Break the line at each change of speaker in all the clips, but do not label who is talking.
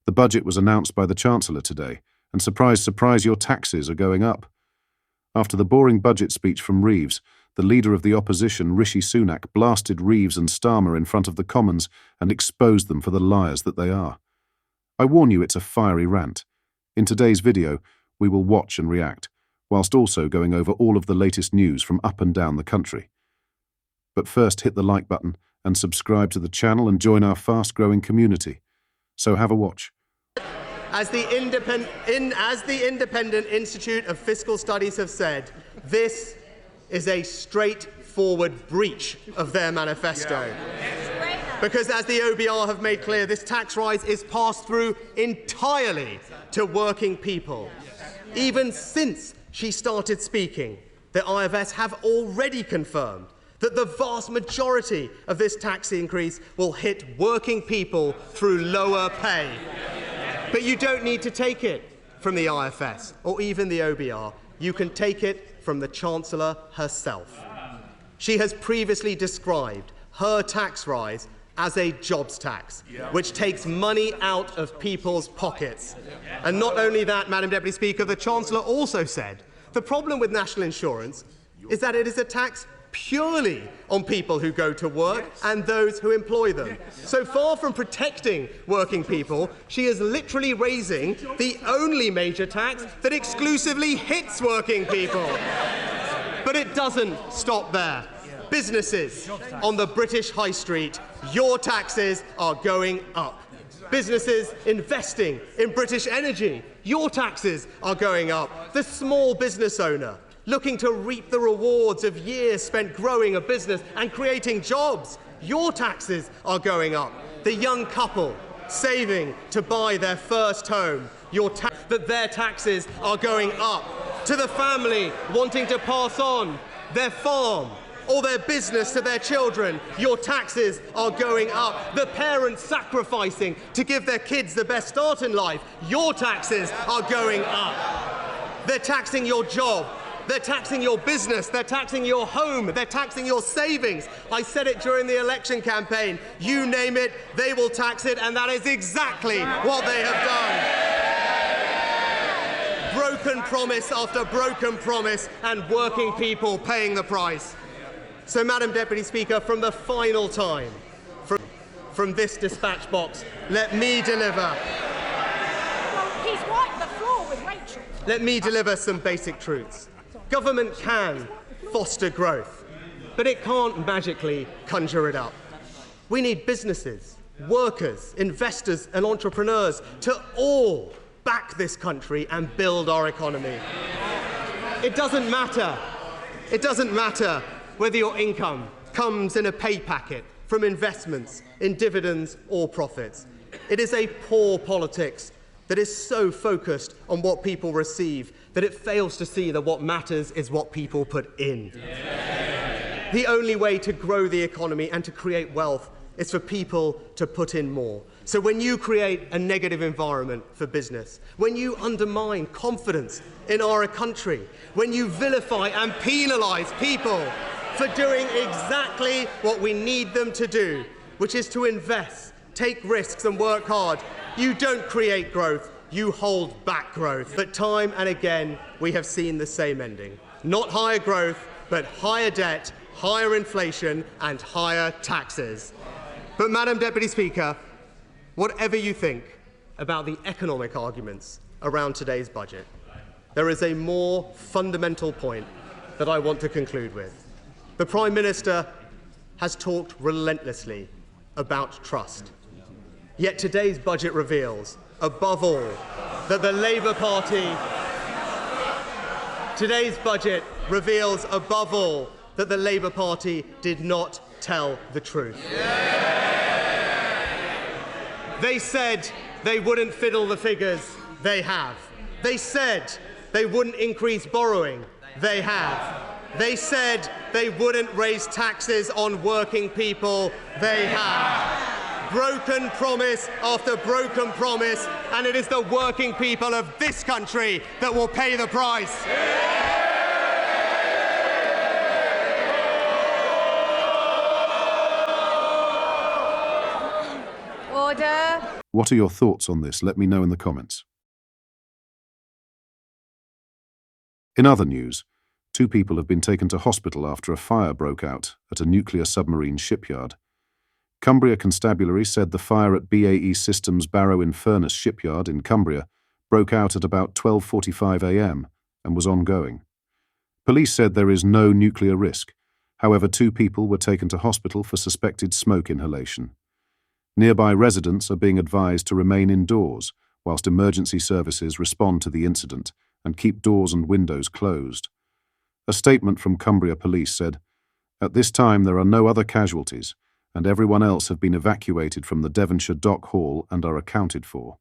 The budget was announced by the Chancellor today, and surprise, surprise, your taxes are going up. After the boring budget speech from Reeves, the leader of the opposition, Rishi Sunak, blasted Reeves and Starmer in front of the Commons and exposed them for the liars that they are. I warn you, it's a fiery rant. In today's video, we will watch and react, whilst also going over all of the latest news from up and down the country. But first, hit the like button and subscribe to the channel and join our fast-growing community. So have a watch.
As the Independent Institute of Fiscal Studies have said, this is a straightforward breach of their manifesto. Because as the OBR have made clear, this tax rise is passed through entirely to working people. Even since she started speaking, the IFS have already confirmed that the vast majority of this tax increase will hit working people through lower pay. But you don't need to take it from the IFS or even the OBR. You can take it from the Chancellor herself. She has previously described her tax rise as a jobs tax, which takes money out of people's pockets. And not only that, Madam Deputy Speaker, the Chancellor also said the problem with national insurance is that it is a tax purely on people who go to work and those who employ them. So far from protecting working people, she is literally raising the only major tax that exclusively hits working people. But it doesn't stop there. Businesses on the British high street, your taxes are going up. Businesses investing in British energy, your taxes are going up. The small business owner looking to reap the rewards of years spent growing a business and creating jobs, your taxes are going up. The young couple saving to buy their first home, their taxes are going up. To the family wanting to pass on their farm or their business to their children, your taxes are going up. The parents sacrificing to give their kids the best start in life, your taxes are going up. They're taxing your job. They're taxing your business, they're taxing your home, they're taxing your savings. I said it during the election campaign. You name it, they will tax it, and that is exactly what they have done. Broken promise after broken promise, and working people paying the price. So, Madam Deputy Speaker, from the final time, from this dispatch box, let me deliver.
Well, he's wiped the floor with Rachel.
Let me deliver some basic truths. Government can foster growth, but it can't magically conjure it up. We need businesses, workers, investors and entrepreneurs to all back this country and build our economy. It doesn't matter whether your income comes in a pay packet from investments in dividends or profits. It is a poor politics that is so focused on what people receive that it fails to see that what matters is what people put in. Yeah. The only way to grow the economy and to create wealth is for people to put in more. So when you create a negative environment for business, when you undermine confidence in our country, when you vilify and penalise people for doing exactly what we need them to do, which is to invest, take risks and work hard, you don't create growth, you hold back growth. But time and again, we have seen the same ending. Not higher growth, but higher debt, higher inflation, and higher taxes. But Madam Deputy Speaker, whatever you think about the economic arguments around today's budget, there is a more fundamental point that I want to conclude with. The Prime Minister has talked relentlessly about trust. Yet today's budget reveals, above all, that the Labour Party... Today's budget reveals, above all, that the Labour Party did not tell the truth. They said they wouldn't fiddle the figures. They have. They said they wouldn't increase borrowing. They have. They said they wouldn't raise taxes on working people. They have. Broken promise after broken promise, and it is the working people of this country that will pay the price.
Order.
What are your thoughts on this? Let me know in the comments. In other news, 2 people have been taken to hospital after a fire broke out at a nuclear submarine shipyard. Cumbria Constabulary said the fire at BAE Systems Barrow-in-Furness shipyard in Cumbria broke out at about 12:45 a.m. and was ongoing. Police said there is no nuclear risk. However, 2 people were taken to hospital for suspected smoke inhalation. Nearby residents are being advised to remain indoors whilst emergency services respond to the incident and keep doors and windows closed. A statement from Cumbria Police said, "At this time there are no other casualties, and everyone else have been evacuated from the Devonshire Dock Hall and are accounted for."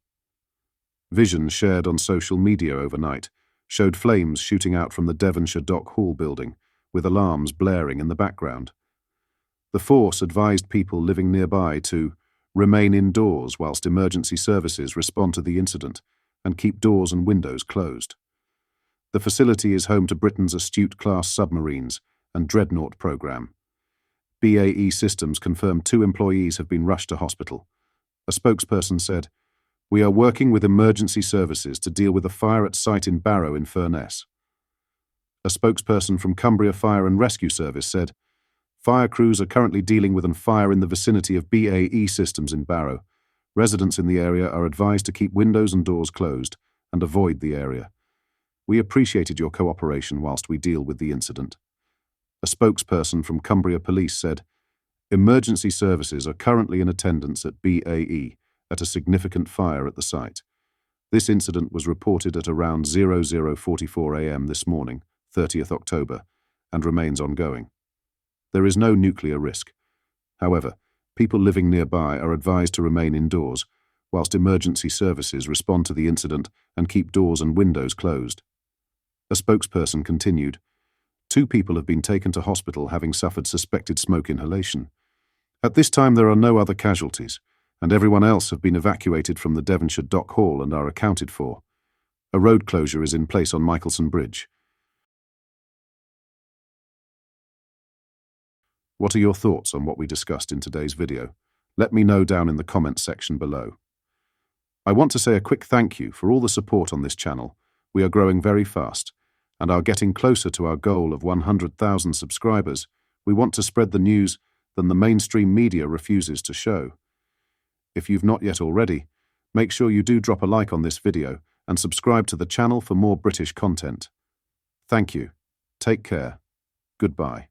Visions shared on social media overnight showed flames shooting out from the Devonshire Dock Hall building, with alarms blaring in the background. The force advised people living nearby to remain indoors whilst emergency services respond to the incident and keep doors and windows closed. The facility is home to Britain's Astute-class submarines and Dreadnought program. BAE Systems confirmed 2 employees have been rushed to hospital. A spokesperson said, "We are working with emergency services to deal with a fire at site in Barrow-in-Furness." A spokesperson from Cumbria Fire and Rescue Service said, "Fire crews are currently dealing with a fire in the vicinity of BAE Systems in Barrow. Residents in the area are advised to keep windows and doors closed and avoid the area. We appreciated your cooperation whilst we deal with the incident." A spokesperson from Cumbria Police said, "Emergency services are currently in attendance at BAE at a significant fire at the site. This incident was reported at around 00:44 a.m. this morning, 30th October, and remains ongoing. There is no nuclear risk. However, people living nearby are advised to remain indoors, whilst emergency services respond to the incident and keep doors and windows closed." A spokesperson continued, "2 people have been taken to hospital having suffered suspected smoke inhalation. At this time there are no other casualties, and everyone else have been evacuated from the Devonshire Dock Hall and are accounted for. A road closure is in place on Michelson Bridge." What are your thoughts on what we discussed in today's video? Let me know down in the comments section below. I want to say a quick thank you for all the support on this channel. We are growing very fast and are getting closer to our goal of 100,000 subscribers. We want to spread the news that the mainstream media refuses to show. If you've not yet already, make sure you do drop a like on this video and subscribe to the channel for more British content. Thank you. Take care. Goodbye.